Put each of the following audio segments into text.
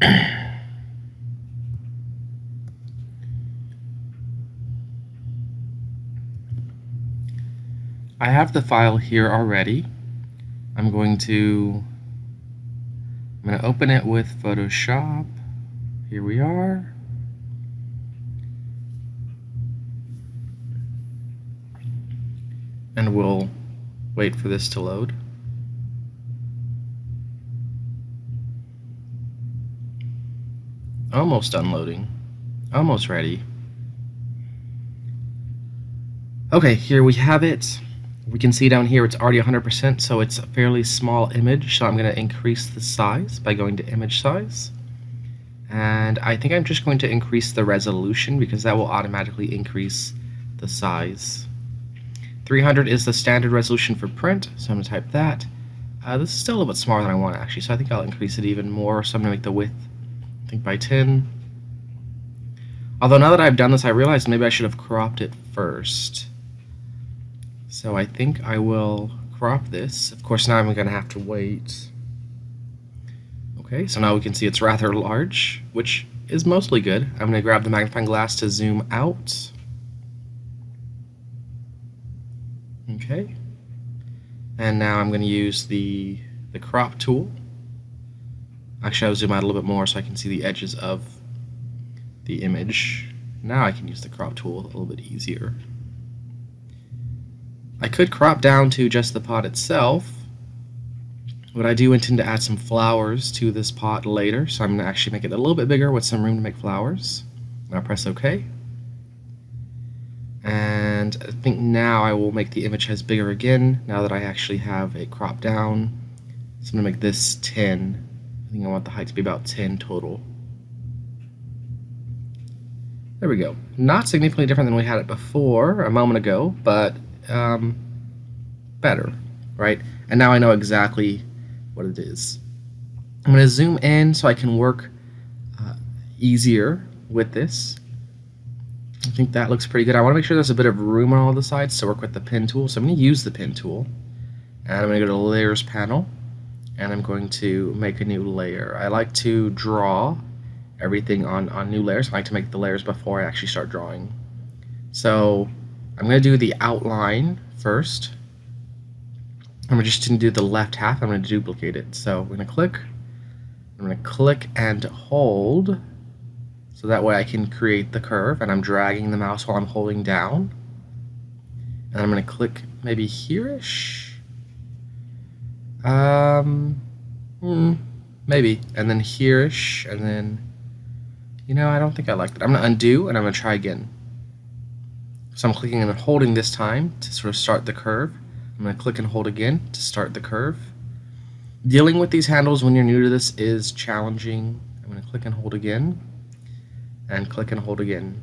I have the file here already. I'm going to open it with Photoshop. Here we are. And we'll wait for this to load. Almost unloading. Almost ready. Okay, here we have it. We can see down here it's already 100%, so it's a fairly small image, so I'm going to increase the size by going to image size. And I think I'm just going to increase the resolution because that will automatically increase the size. 300 is the standard resolution for print, so I'm going to type that. This is still a little bit smaller than I want actually, so I think I'll increase it even more, so I'm going to make the width, I think, by 10. Although now that I've done this, I realize maybe I should have cropped it first. So I think I will crop this. Of course, now I'm going to have to wait. Okay, so now we can see it's rather large, which is mostly good. I'm going to grab the magnifying glass to zoom out. Okay, and now I'm going to use the crop tool. Actually, I'll zoom out a little bit more so I can see the edges of the image. Now I can use the crop tool a little bit easier. I could crop down to just the pot itself, but I do intend to add some flowers to this pot later, so I'm going to actually make it a little bit bigger with some room to make flowers. I'll press OK. And I think now I will make the image size bigger again, now that I actually have it cropped down. So I'm going to make this 10. I think I want the height to be about 10 total. There we go. Not significantly different than we had it before, a moment ago, but better, right? And now I know exactly what it is. I'm going to zoom in so I can work easier with this. I think that looks pretty good. I want to make sure there's a bit of room on all the sides to work with the pen tool. So I'm going to use the pen tool, and I'm going to go to Layers panel, and I'm going to make a new layer. I like to draw everything on new layers. I like to make the layers before I actually start drawing. So I'm going to do the outline first. I'm just going to do the left half. I'm going to duplicate it. So I'm going to click. I'm going to click and hold. So that way I can create the curve, and I'm dragging the mouse while I'm holding down. And I'm going to click maybe here-ish. Maybe. And then here-ish. And then, you know, I don't think I like that. I'm going to undo, and I'm going to try again. So I'm clicking and holding this time to sort of start the curve. I'm going to click and hold again to start the curve. Dealing with these handles when you're new to this is challenging. I'm going to click and hold again, and click and hold again.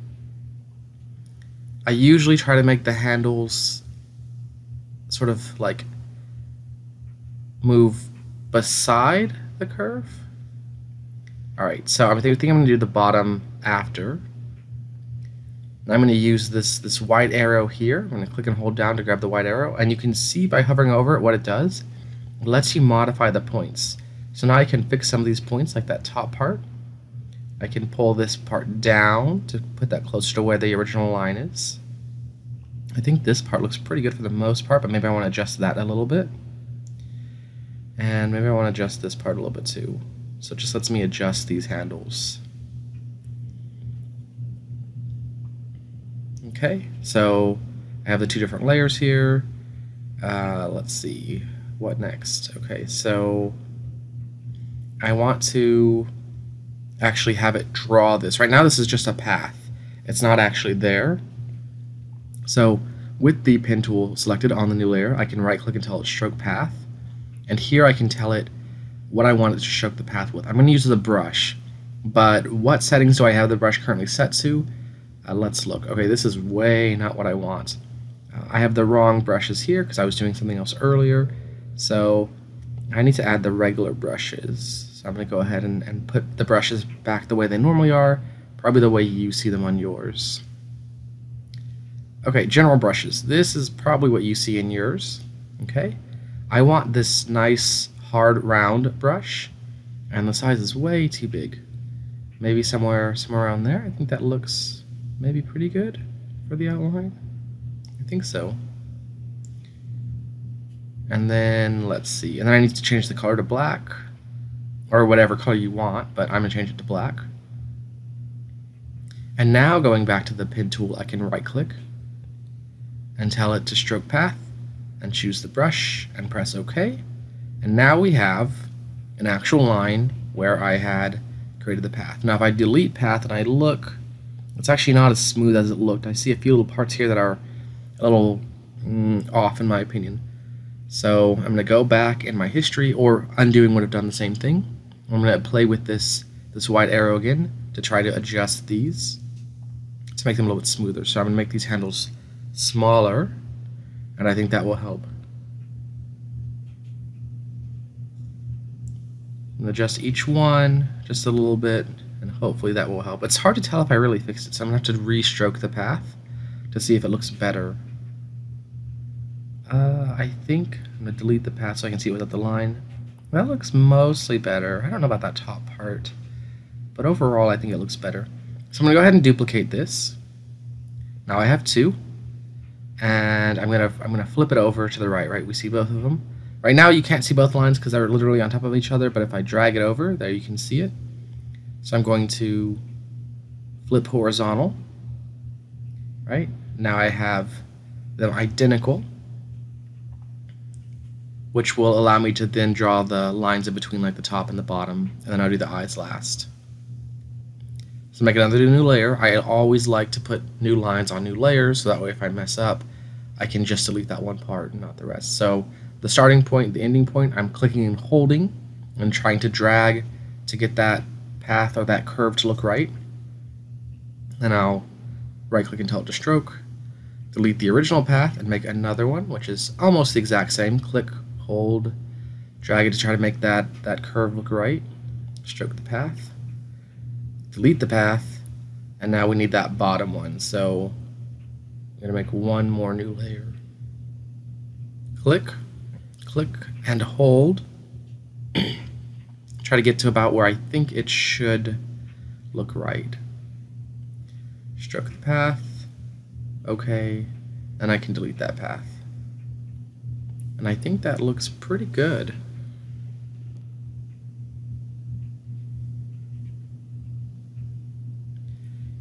I usually try to make the handles sort of like move beside the curve. Alright, so I think I'm going to do the bottom after. I'm going to use this white arrow here. I'm going to click and hold down to grab the white arrow, and you can see by hovering over it what it does. It lets you modify the points. So now I can fix some of these points, like that top part. I can pull this part down to put that closer to where the original line is. I think this part looks pretty good for the most part, but maybe I want to adjust that a little bit. And maybe I want to adjust this part a little bit too. So it just lets me adjust these handles. Okay, so I have the two different layers here. Let's see, what next? Okay, so I want to actually have it draw this. Right now this is just a path. It's not actually there. So with the pen tool selected on the new layer, I can right click and tell it stroke path. And here I can tell it what I want it to stroke the path with. I'm going to use the brush, but what settings do I have the brush currently set to? Let's look. Okay, this is way not what I want. I have the wrong brushes here because I was doing something else earlier. So I need to add the regular brushes. So I'm going to go ahead and put the brushes back the way they normally are, probably the way you see them on yours. Okay, general brushes. This is probably what you see in yours. Okay, I want this nice hard round brush, and the size is way too big. maybe somewhere around there. I think that looks maybe pretty good for the outline. I think so. And then let's see, and then I need to change the color to black, or whatever color you want, but I'm gonna change it to black. And now going back to the pen tool, I can right click and tell it to stroke path and choose the brush and press OK. And now we have an actual line where I had created the path. Now if I delete path and I look, it's actually not as smooth as it looked. I see a few little parts here that are a little off in my opinion. So I'm going to go back in my history, or undoing would have done the same thing. I'm going to play with this white arrow again to try to adjust these to make them a little bit smoother. So I'm going to make these handles smaller, and I think that will help. I'm going to adjust each one just a little bit, and hopefully that will help. It's hard to tell if I really fixed it, so I'm going to have to re-stroke the path to see if it looks better. I think I'm going to delete the path so I can see it without the line. That looks mostly better. I don't know about that top part, but overall I think it looks better. So I'm going to go ahead and duplicate this. Now I have two, and I'm gonna flip it over to the right. Right, we see both of them. Right now you can't see both lines because they're literally on top of each other, but if I drag it over, there you can see it. So I'm going to flip horizontal. Right, now I have them identical, which will allow me to then draw the lines in between, like the top and the bottom, and then I'll do the eyes last. So make another new layer. I always like to put new lines on new layers, so that way if I mess up, I can just delete that one part and not the rest. So the starting point, the ending point, I'm clicking and holding and trying to drag to get that path or that curve to look right. Then I'll right click and tell it to stroke, delete the original path and make another one, which is almost the exact same. Click, hold, drag it to try to make that curve look right, stroke the path, delete the path, and now we need that bottom one. So I'm going to make one more new layer. Click, click, and hold. Try to get to about where I think it should look right. Stroke the path, okay, and I can delete that path. And I think that looks pretty good.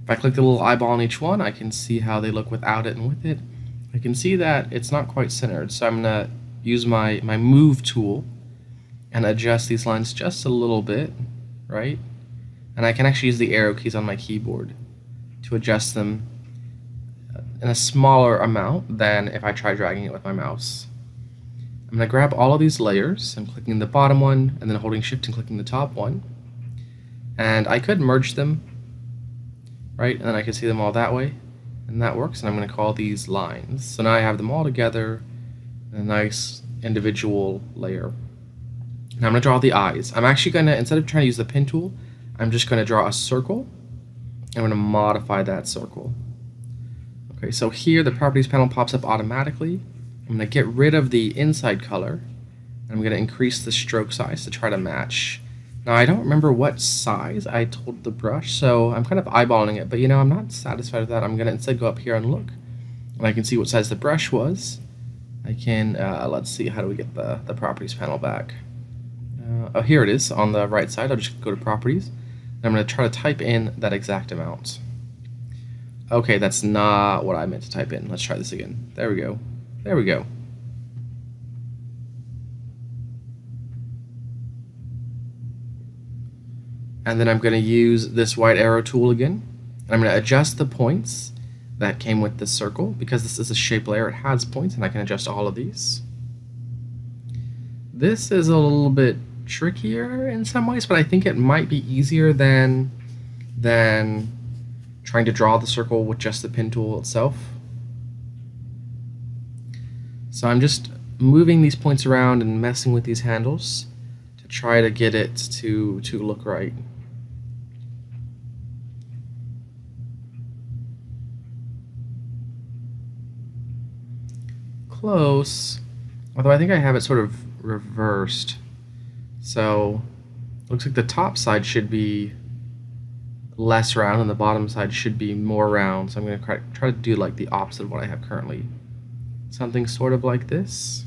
If I click the little eyeball on each one, I can see how they look without it and with it. I can see that it's not quite centered, so I'm going to use my move tool and adjust these lines just a little bit, right? And I can actually use the arrow keys on my keyboard to adjust them in a smaller amount than if I try dragging it with my mouse. I'm going to grab all of these layers. I'm clicking the bottom one and then holding shift and clicking the top one. And I could merge them, right? And then I can see them all that way. And that works. And I'm going to call these lines. So now I have them all together in a nice individual layer. Now I'm going to draw the eyes. I'm actually going to, instead of trying to use the pen tool, I'm just going to draw a circle. I'm going to modify that circle. Okay, so here the properties panel pops up automatically. I'm going to get rid of the inside color, and I'm going to increase the stroke size to try to match. Now I don't remember what size I told the brush, so I'm kind of eyeballing it, but you know, I'm not satisfied with that. I'm going to instead go up here and look, and I can see what size the brush was. I can, let's see, how do we get the properties panel back? Oh, here it is on the right side. I'll just go to properties. I'm going to try to type in that exact amount. Okay, that's not what I meant to type in. Let's try this again. There we go. There we go. And then I'm going to use this white arrow tool again. And I'm going to adjust the points that came with this circle. Because this is a shape layer, it has points, and I can adjust all of these. This is a little bit trickier in some ways, but I think it might be easier than trying to draw the circle with just the pen tool itself. So I'm just moving these points around and messing with these handles to try to get it to look right. Close, although I think I have it sort of reversed. So looks like the top side should be less round and the bottom side should be more round. So I'm going to try to do like the opposite of what I have currently. Something sort of like this.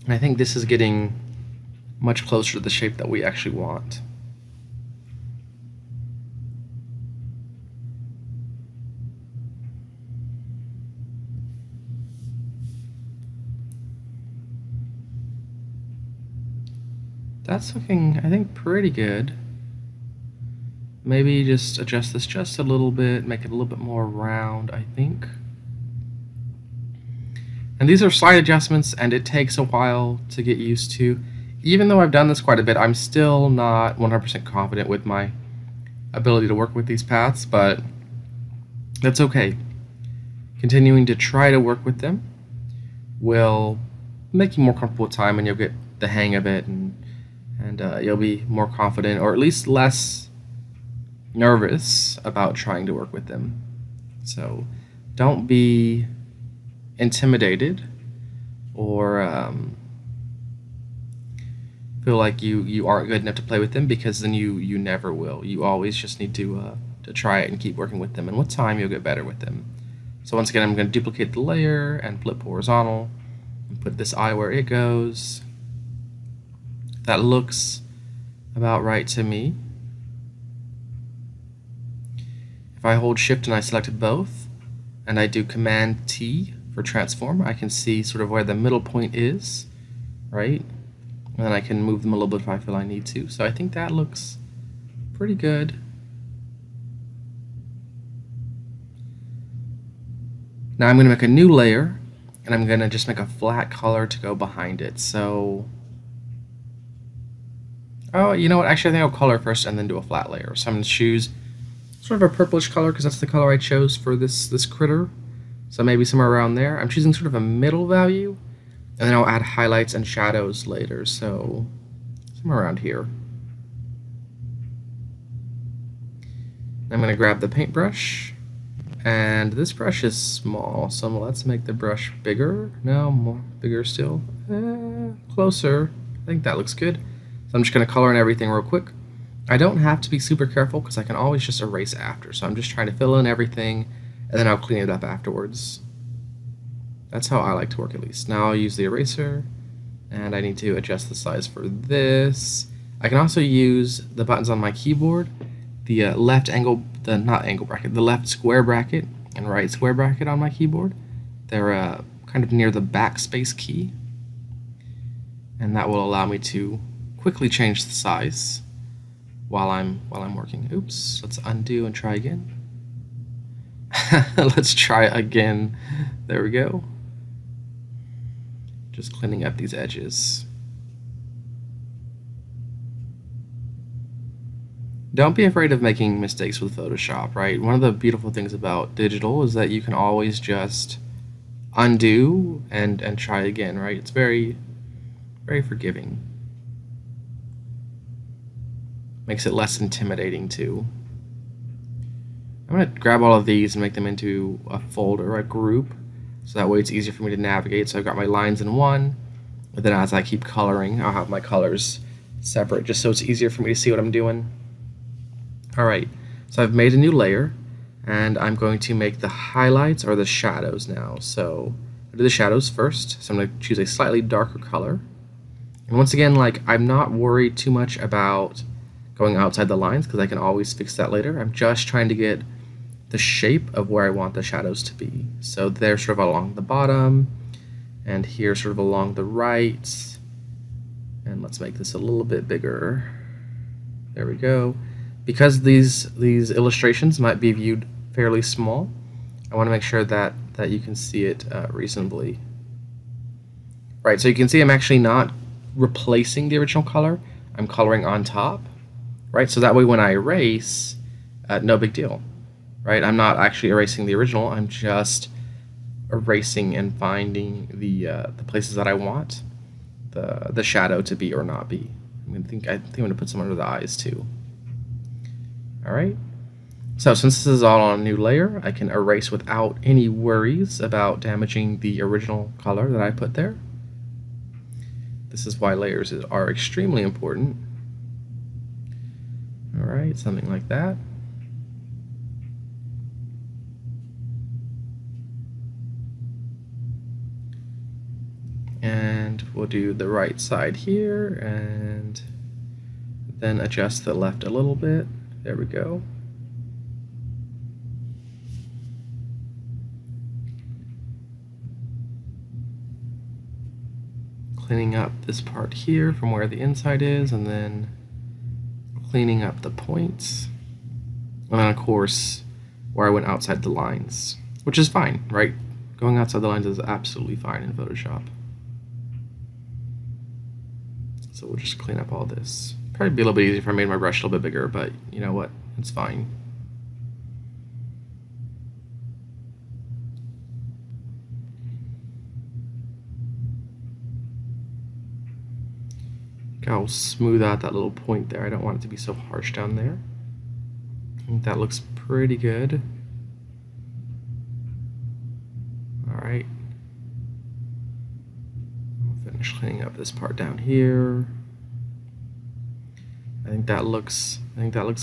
And I think this is getting much closer to the shape that we actually want. That's looking, I think, pretty good. Maybe just adjust this just a little bit, make it a little bit more round, I think. And these are slight adjustments, and it takes a while to get used to. Even though I've done this quite a bit, I'm still not 100% confident with my ability to work with these paths, but that's okay. Continuing to try to work with them will make you more comfortable with time, and you'll get the hang of it, and you'll be more confident, or at least less nervous about trying to work with them. So don't be intimidated or feel like you aren't good enough to play with them, because then you never will. You always just need to try it and keep working with them, and with time you'll get better with them. So once again, I'm going to duplicate the layer and flip horizontal and put this eye where it goes. That looks about right to me. If I hold Shift and I select both, and I do Command T for transform, I can see sort of where the middle point is, right? And then I can move them a little bit if I feel I need to. So I think that looks pretty good. Now I'm going to make a new layer, and I'm going to just make a flat color to go behind it. So, oh, you know what? Actually, I think I'll color first and then do a flat layer. So I'm going to choose sort of a purplish color, because that's the color I chose for this critter. So maybe somewhere around there. I'm choosing sort of a middle value, and then I'll add highlights and shadows later. So somewhere around here. I'm going to grab the paintbrush, and this brush is small, so let's make the brush bigger. No, more bigger still. Closer. I think that looks good. So I'm just going to color in everything real quick. I don't have to be super careful, because I can always just erase after. So I'm just trying to fill in everything, and then I'll clean it up afterwards. That's how I like to work, at least. Now I'll use the eraser, and I need to adjust the size for this. I can also use the buttons on my keyboard, the left square bracket and right square bracket on my keyboard. They're kind of near the backspace key, and that will allow me to quickly change the size while I'm working. Oops, let's undo and try again. Let's try again. There we go. Just cleaning up these edges. Don't be afraid of making mistakes with Photoshop, right? One of the beautiful things about digital is that you can always just undo and try again, right? It's very, very forgiving. Makes it less intimidating too. I'm going to grab all of these and make them into a folder, a group, so that way it's easier for me to navigate. So I've got my lines in one, but then as I keep coloring, I'll have my colors separate, just so it's easier for me to see what I'm doing. Alright, so I've made a new layer, and I'm going to make the highlights or the shadows now. So I'll do the shadows first, so I'm going to choose a slightly darker color. And once again, like, I'm not worried too much about going outside the lines, because I can always fix that later. I'm just trying to get the shape of where I want the shadows to be. So they're sort of along the bottom, and here sort of along the right. And let's make this a little bit bigger. There we go. Because these illustrations might be viewed fairly small, I want to make sure that you can see it reasonably. Right, so you can see I'm actually not replacing the original color. I'm coloring on top. Right, so that way when I erase, no big deal. Right, I'm not actually erasing the original. I'm just erasing and finding the places that I want the shadow to be or not be. I think I'm going to put some under the eyes too. All right. So since this is all on a new layer, I can erase without any worries about damaging the original color that I put there. This is why layers are extremely important. All right, something like that. And we'll do the right side here and then adjust the left a little bit. There we go. Cleaning up this part here from where the inside is, and then cleaning up the points. And then of course, where I went outside the lines, which is fine, right? Going outside the lines is absolutely fine in Photoshop. So we'll just clean up all this. Probably be a little bit easier if I made my brush a little bit bigger, but you know what? It's fine. I'll smooth out that little point there. I don't want it to be so harsh down there. I think that looks pretty good. All right. I'll finish cleaning up this part down here. I think that looks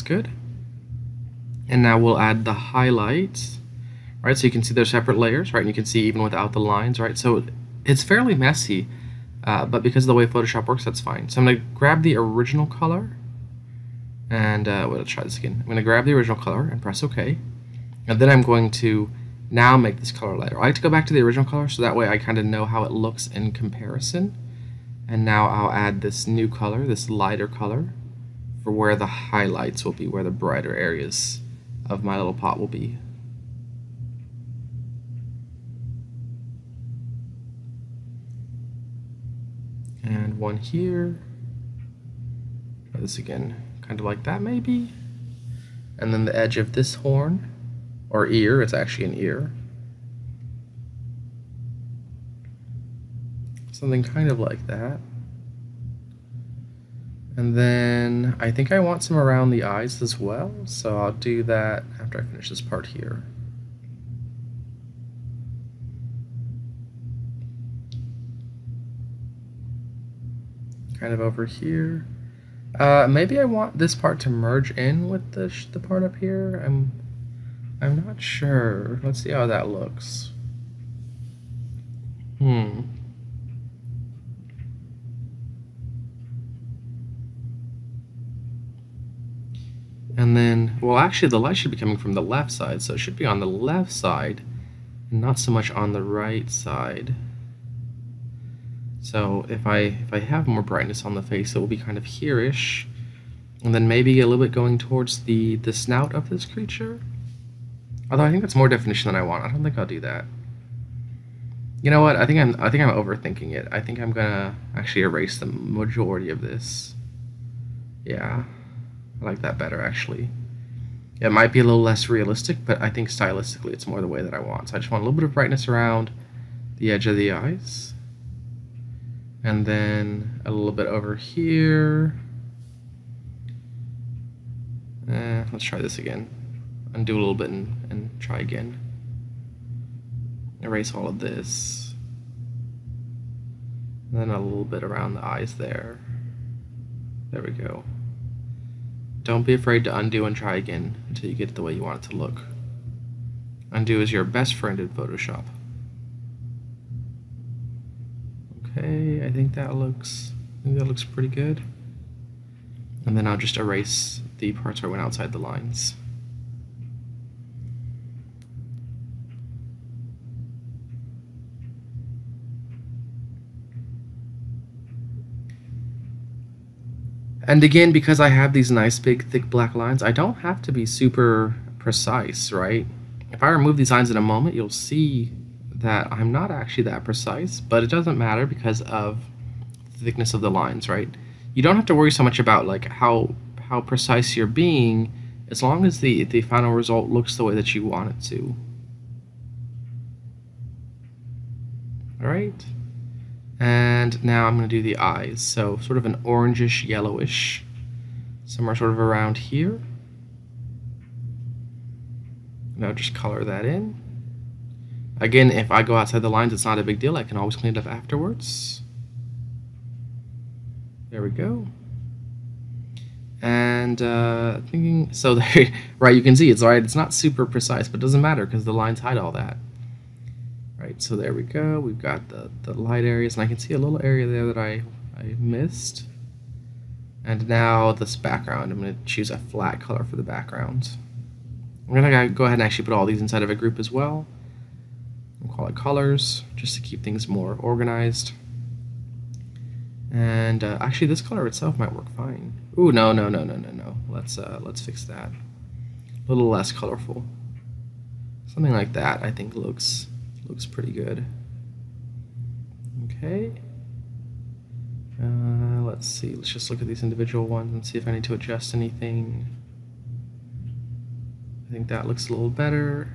good. And now we'll add the highlights. Right, so you can see they're separate layers, right? And you can see even without the lines, right? So it's fairly messy. But because of the way Photoshop works, that's fine. So I'm going to grab the original color, and let's try this again. I'm going to grab the original color and press OK. And then I'm going to now make this color lighter. I like to go back to the original color so that way I kind of know how it looks in comparison. And now I'll add this new color, this lighter color, for where the highlights will be, where the brighter areas of my little pot will be. And one here. Try this again, kind of like that maybe. And then the edge of this horn, or ear, it's actually an ear. Something kind of like that. And then I think I want some around the eyes as well, so I'll do that after I finish this part here. Kind of over here. Maybe I want this part to merge in with the part up here. I'm not sure. Let's see how that looks. And then, well, actually the light should be coming from the left side, so it should be on the left side and not so much on the right side. So if I have more brightness on the face, it will be kind of here-ish, and then maybe a little bit going towards the snout of this creature. Although I think that's more definition than I want. I don't think I'll do that. You know what? I think I'm overthinking it. I think I'm gonna actually erase the majority of this. Yeah, I like that better actually. It might be a little less realistic, but I think stylistically it's more the way that I want. So I just want a little bit of brightness around the edge of the eyes. And then a little bit over here. Let's try this again. Undo a little bit and try again. Erase all of this. And then a little bit around the eyes there. There we go. Don't be afraid to undo and try again until you get it the way you want it to look. Undo is your best friend in Photoshop. Okay, I think that looks pretty good. And then I'll just erase the parts where I went outside the lines. And again, because I have these nice big thick black lines, I don't have to be super precise, right? If I remove these lines in a moment, you'll see that I'm not actually that precise, but it doesn't matter because of the thickness of the lines, right? You don't have to worry so much about like how precise you're being, as long as the final result looks the way that you want it to. All right. And now I'm going to do the eyes. So sort of an orangish, yellowish, somewhere sort of around here. Now just color that in. Again, if I go outside the lines, it's not a big deal. I can always clean it up afterwards. There we go. And thinking, so there, right, you can see it's all right. It's not super precise, but it doesn't matter because the lines hide all that. Right, so there we go. We've got the light areas, and I can see a little area there that I missed. And now this background, I'm going to choose a flat color for the background. I'm going to go ahead and actually put all these inside of a group as well. We'll call it colors, just to keep things more organized. And actually, this color itself might work fine. Ooh, no. Let's fix that. A little less colorful. Something like that, I think, looks pretty good. Okay. Let's see. Let's just look at these individual ones and see if I need to adjust anything. I think that looks a little better.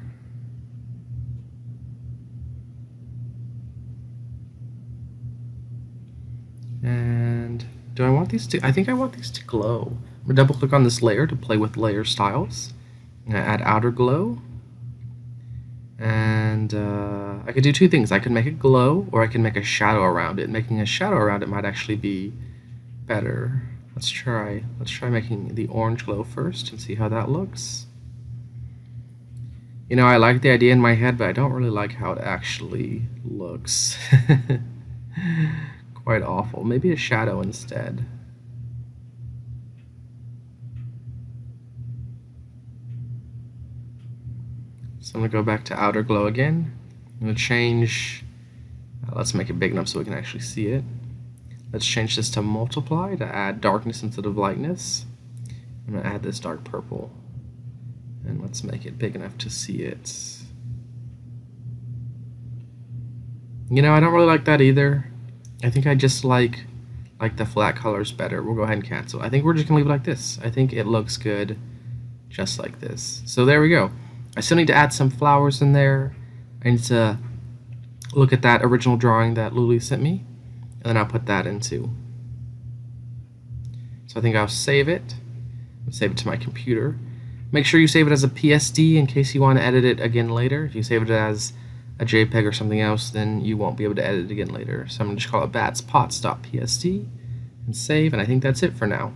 And do I want these to, I think I want these to glow. I'm going to double click on this layer to play with layer styles. I'm going to add outer glow. And I could do two things. I could make it glow, or I can make a shadow around it. Making a shadow around it might actually be better. Let's try making the orange glow first and see how that looks. You know, I like the idea in my head, but I don't really like how it actually looks. Quite awful. Maybe a shadow instead. So I'm going to go back to outer glow again. I'm going to change, let's make it big enough so we can actually see it. Let's change this to multiply to add darkness instead of lightness. I'm going to add this dark purple. And let's make it big enough to see it. You know, I don't really like that either. I think I just like the flat colors better. We'll go ahead and cancel. I think we're just going to leave it like this. I think it looks good just like this. So there we go. I still need to add some flowers in there. I need to look at that original drawing that Lully sent me, and then I'll put that into. So I think I'll save it. I'll save it to my computer. Make sure you save it as a PSD in case you want to edit it again later. If you save it as a JPEG or something else, then you won't be able to edit it again later. So I'm going to just call it batspots.psd and save, and I think that's it for now.